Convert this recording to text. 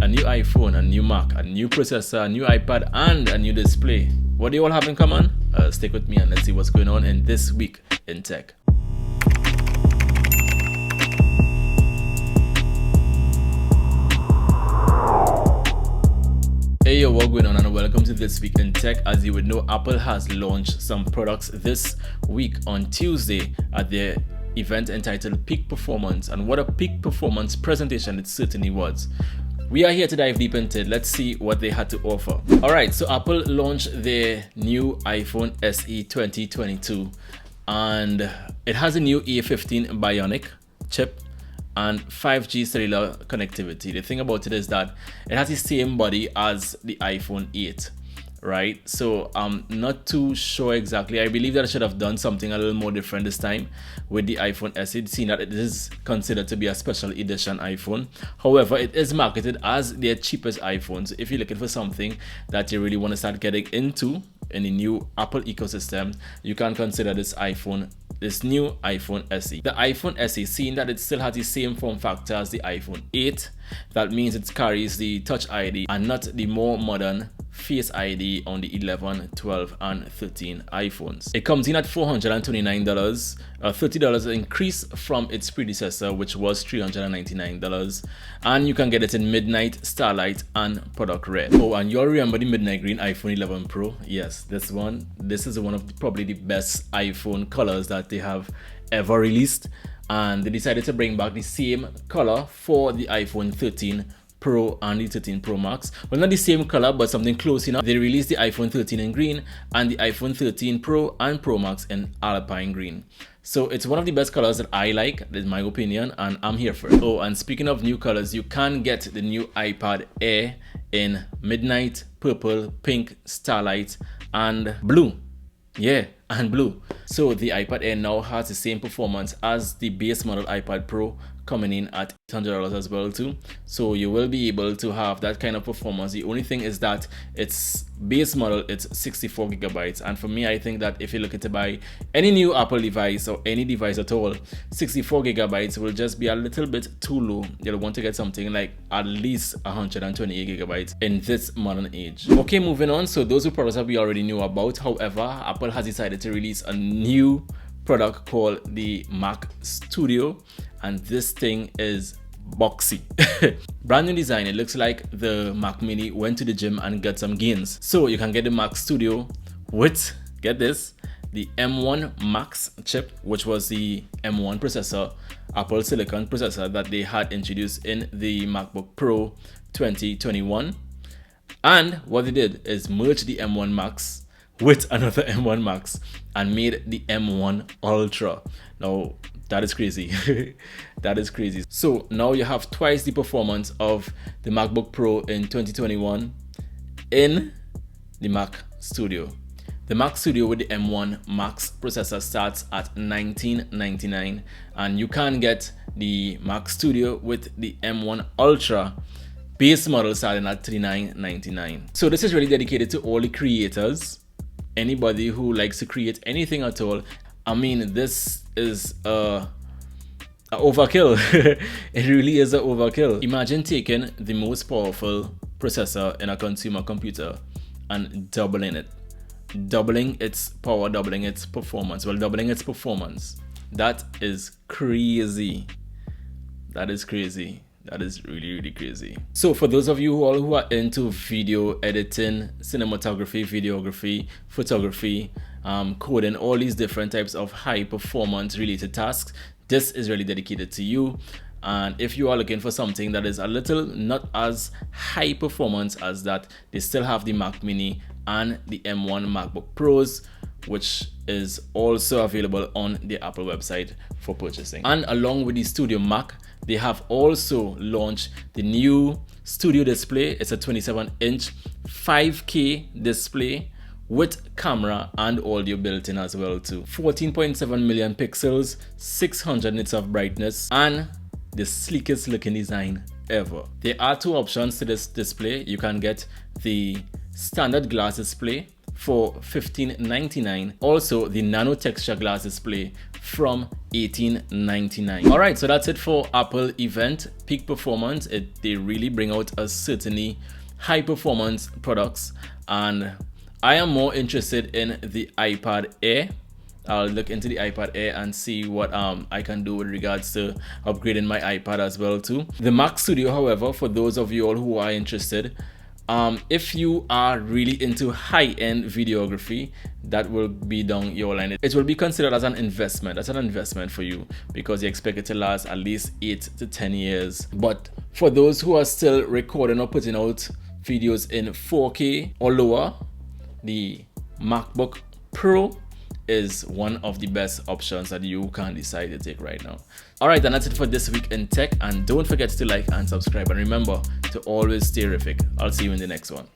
a new iPhone, a new Mac, a new processor, a new iPad, and a new display. What do you all have in common? Stick with me and let's see what's going on in this week in tech. Hey yo, what's going on and welcome to This Week in Tech. As you would know, Apple has launched some products this week on Tuesday at their event entitled Peak Performance, and what a peak performance presentation it certainly was. We are here to dive deep into it. Let's see what they had to offer. Alright, so Apple launched their new iPhone SE 2022 and it has a new A15 Bionic chip and 5G cellular connectivity. The thing about it is that it has the same body as the iPhone 8, right? So I'm not too sure exactly. I believe that I should have done something a little more different this time with the iPhone SE, seeing that it is considered to be a special edition iPhone. However, it is marketed as their cheapest iPhone. So if you're looking for something that you really want to start getting into in the new Apple ecosystem, you can consider this new iPhone SE. The iPhone SE, seeing that it still has the same form factor as the iPhone 8, that means it carries the Touch ID and not the more modern Face ID on the 11, 12, and 13 iPhones. It comes in at $429, a $30 increase from its predecessor, which was $399, and you can get it in Midnight, Starlight, and Product Red. Oh, and you'll remember the Midnight Green iPhone 11 Pro? Yes, this is one of probably the best iPhone colors that they have ever released, and they decided to bring back the same color for the iPhone 13 Pro and the 13 Pro Max. Well, not the same color, but something close enough. They released the iPhone 13 in green and the iPhone 13 Pro and Pro Max in Alpine green. So it's one of the best colors that I like, in my opinion, and I'm here for it. Oh, and speaking of new colors, you can get the new iPad Air in Midnight, Purple, Pink, Starlight, and Blue. Yeah, and blue. So the iPad Air now has the same performance as the base model iPad Pro, coming in at $800 as well too. So you will be able to have that kind of performance. The only thing is that its base model, it's 64 gigabytes, and for me, I think that if you're looking to buy any new Apple device or any device at all, 64 gigabytes will just be a little bit too low. You'll want to get something like at least 128 gigabytes in this modern age. Okay, moving on. So those are products that we already knew about. However, Apple has decided to release a new product called the Mac Studio, and this thing is boxy. Brand new design. It looks like the Mac Mini went to the gym and got some gains. So you can get the Mac Studio with, get this, the M1 Max chip, which was the M1 processor, Apple Silicon processor that they had introduced in the MacBook Pro 2021. And what they did is merge the M1 Max with another M1 Max and made the M1 Ultra. Now that is crazy. That is crazy. So now you have twice the performance of the MacBook Pro in 2021 in the Mac Studio. The Mac Studio with the M1 Max processor starts at $1999, and you can get the Mac Studio with the M1 Ultra base model starting at $3999. So this is really dedicated to all the creators, anybody who likes to create anything at all. I mean, this is a overkill. It really is a overkill. Imagine taking the most powerful processor in a consumer computer and doubling its power, doubling its performance. Well, doubling its performance. That is crazy. That is crazy. That is really, really crazy. So for those of you who are into video editing, cinematography, videography, photography, coding, all these different types of high performance related tasks, this is really dedicated to you. And if you are looking for something that is a little not as high performance as that, they still have the Mac Mini and the M1 MacBook Pros, which is also available on the Apple website for purchasing. And along with the Studio Mac, they have also launched the new Studio Display. It's a 27-inch 5K display with camera and audio built in as well too. 14.7 million pixels, 600 nits of brightness, and the sleekest looking design ever. There are two options to this display. You can get the standard glass display for $15.99. Also, the nano texture glass display from $18.99. Alright, so that's it for Apple event peak performance. They really bring out a certainly high performance products, and I am more interested in the iPad Air. I'll look into the iPad Air and see what I can do with regards to upgrading my iPad as well too. The Mac Studio, however, for those of you all who are interested, if you are really into high-end videography, that will be down your line. It will be considered as an investment. That's an investment for you because you expect it to last at least 8 to 10 years. But for those who are still recording or putting out videos in 4K or lower, the MacBook Pro is one of the best options that you can decide to take right now. Alright, and that's it for this week in tech, and don't forget to like and subscribe, and remember to always stay terrific. I'll see you in the next one.